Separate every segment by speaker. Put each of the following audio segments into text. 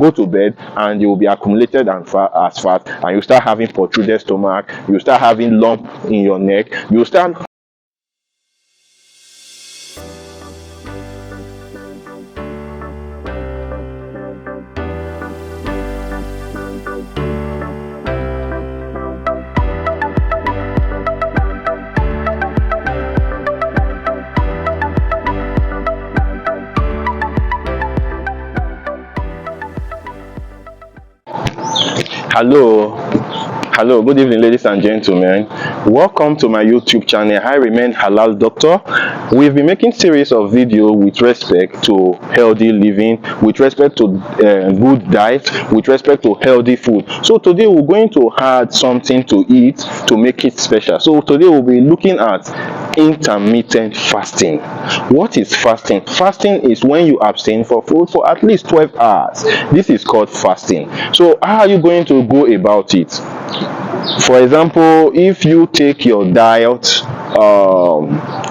Speaker 1: go to bed and they will be accumulated as fat, and you start having protruded stomach, you start having lump in your neck, you start Hello, good evening, ladies and gentlemen. Welcome to my YouTube channel. I remain Halal Doctor. We've been making series of videos with respect to healthy living, with respect to good diet, with respect to healthy food. So today we're going to add something to eat to make it special. So today we'll be looking at intermittent fasting. What is fasting? Fasting is when you abstain for food for at least 12 hours. This is called fasting. So how are you going to go about it? For example, if you take your diet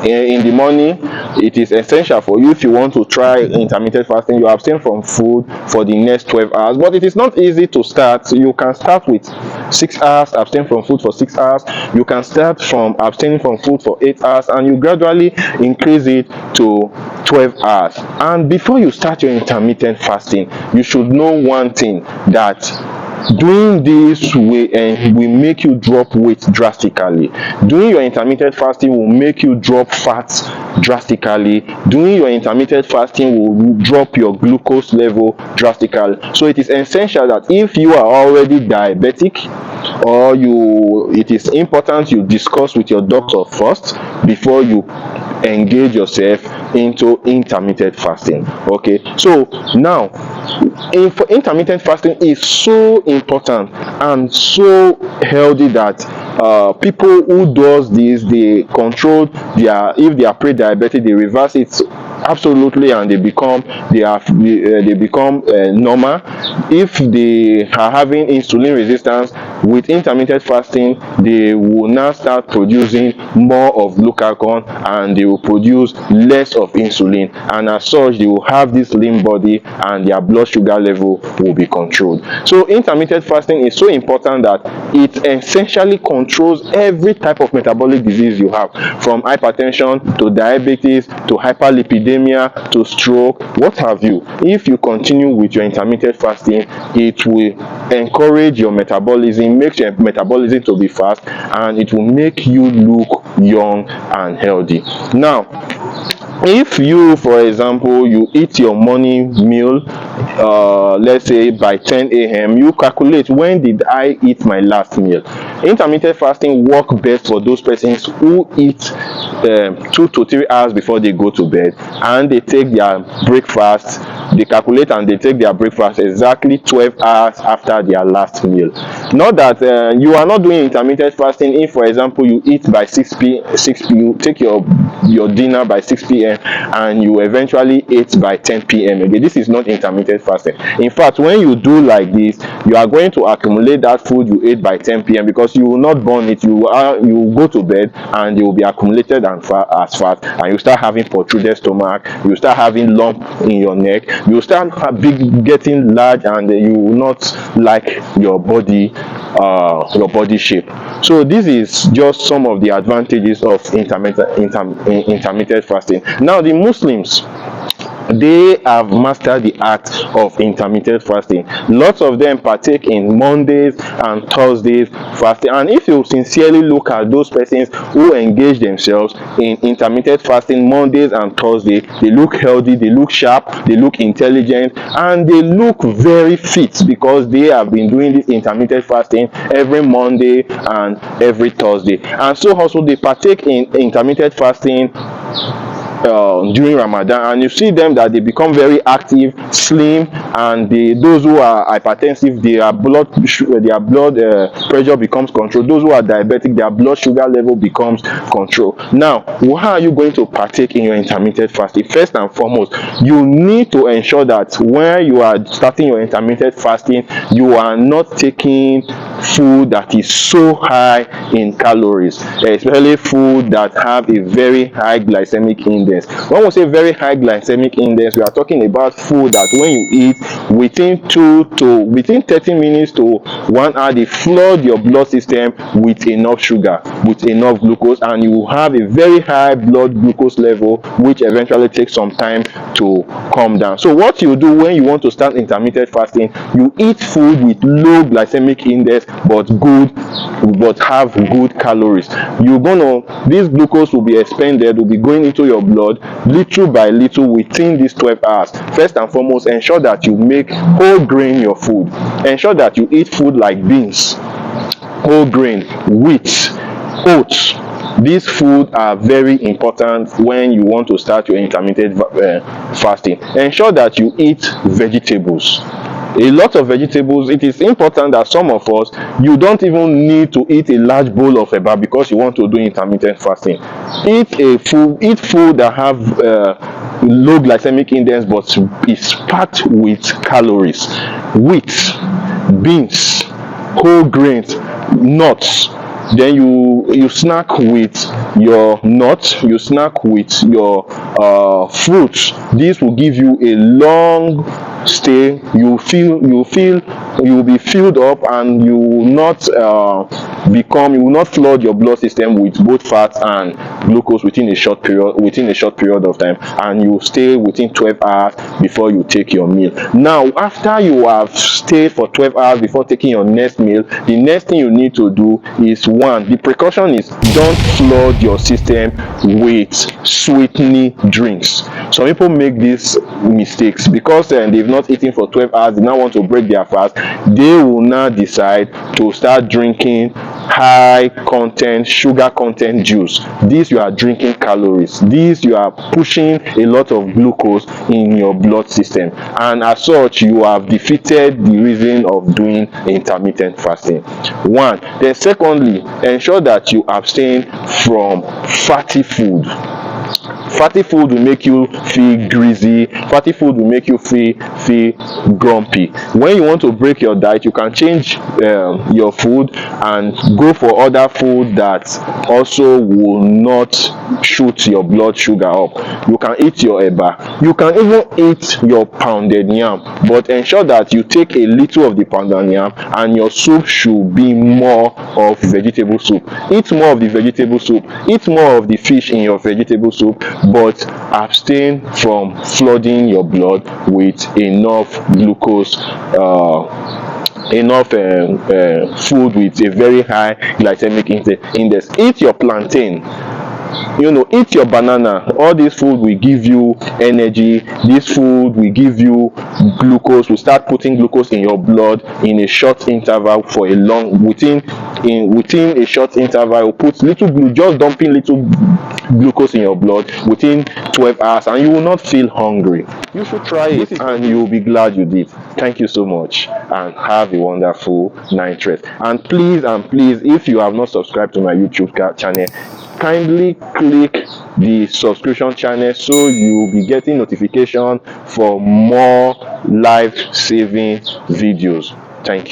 Speaker 1: in the morning, it is essential for you, if you want to try intermittent fasting, you abstain from food for the next 12 hours. But it is not easy to start. You can start with 6 hours, abstain from food for 6 hours. You can start from abstaining from food for 8 hours, and you gradually increase it to 12 hours. And before you start your intermittent fasting, you should know one thing, that doing this will make you drop weight drastically. Doing your intermittent fasting will make you drop fat drastically. Doing your intermittent fasting will drop your glucose level drastically. So it is essential that if you are already diabetic, or it is important you discuss with your doctor first before you engage yourself into intermittent fasting. Okay, so now intermittent fasting is so important and so healthy that people who does this, they control if they are pre-diabetic, they reverse it absolutely, and they become normal. If they are having insulin resistance, with intermittent fasting they will now start producing more of glucagon, and they will produce less of insulin, and as such they will have this lean body, and their blood sugar level will be controlled. So intermittent fasting is so important that it essentially controls every type of metabolic disease you have, from hypertension to diabetes to hyperlipidemia to stroke, what have you. If you continue with your intermittent fasting, it will encourage your metabolism, make your metabolism to be fast, and it will make you look young and healthy. Now, if you, for example, you eat your morning meal, let's say by 10 a.m., you calculate, when did I eat my last meal? Intermittent fasting works best for those persons who eat 2 to 3 hours before they go to bed, and they take their breakfast. They calculate and they take their breakfast exactly 12 hours after their last meal. Not that you are not doing intermittent fasting if, for example, you eat by 6 p.m. You take your dinner by 6 p.m. and you eventually ate by 10 p.m. again. This is not intermittent fasting. In fact, when you do like this, you are going to accumulate that food you ate by 10 p.m. because you will not burn it. You will go to bed and it will be accumulated as fat, and you start having protruded stomach, you start having lump in your neck, you start getting large, and you will not like your body shape. So this is just some of the advantages of intermittent fasting. Now, the Muslims, they have mastered the art of intermittent fasting. Lots of them partake in Mondays and Thursdays fasting, and if you sincerely look at those persons who engage themselves in intermittent fasting Mondays and Thursdays, they look healthy, they look sharp, they look intelligent, and they look very fit, because they have been doing this intermittent fasting every Monday and every Thursday. And so also they partake in intermittent fasting during Ramadan, and you see them that they become very active, slim, and those who are hypertensive, their blood pressure becomes controlled. Those who are diabetic, their blood sugar level becomes controlled. Now, how are you going to partake in your intermittent fasting? First and foremost, you need to ensure that when you are starting your intermittent fasting, you are not taking food that is so high in calories, especially food that have a very high glycemic index. index. When we say very high glycemic index, we are talking about food that when you eat within 30 minutes to 1 hour, they flood your blood system with enough sugar, with enough glucose, and you have a very high blood glucose level, which eventually takes some time to come down. So what you do when you want to start intermittent fasting, you eat food with low glycemic index but have good calories. This glucose will be expended, will be going into your blood little by little within these 12 hours. First and foremost, ensure that you make whole grain your food. Ensure that you eat food like beans, whole grain, wheat, oats. These foods are very important when you want to start your intermittent fasting. Ensure that you eat vegetables, a lot of vegetables. It is important that some of us, you don't even need to eat a large bowl of eba because you want to do intermittent fasting. Eat food that have low glycemic index but is packed with calories. Wheat, beans, whole grains, nuts. Then you snack with your nuts, you snack with your fruits. This will give you a long stay. You will be filled up, and you will not flood your blood system with both fat and glucose within a short period of time, and you stay within 12 hours before you take your meal. Now, after you have stayed for 12 hours before taking your next meal, the next thing you need to do is, one, the precaution is, don't flood your system with sweetening drinks. Some people make these mistakes because they've not eaten for 12 hours. They now want to break their fast. They will now decide to start drinking high content, sugar content juice. This, you are drinking calories. This, you are pushing a lot of glucose in your blood system, and as such, you have defeated the reason of doing intermittent fasting. One. Then secondly, ensure that you abstain from fatty food. Fatty food will make you feel greasy. Fatty food will make you feel grumpy. When you want to break your diet, you can change your food and go for other food that also will not shoot your blood sugar up. You can eat your eba. You can even eat your pounded yam, but ensure that you take a little of the pounded yam, and your soup should be more of vegetable soup. Eat more of the vegetable soup. Eat more of the fish in your vegetable soup, but abstain from flooding your blood with enough glucose, enough food with a very high glycemic index. Eat your plantain, eat your banana. All this food will give you energy. This food will give you glucose, will start putting glucose in your blood in a short interval for a long within a short interval. Will put just dumping little glucose in your blood within 12 hours, and you will not feel hungry. You should try it, and you will be glad you did. Thank you so much, and have a wonderful night rest. And please, if you have not subscribed to my YouTube channel, kindly click the subscription channel so you will be getting notification for more life saving videos. Thank you.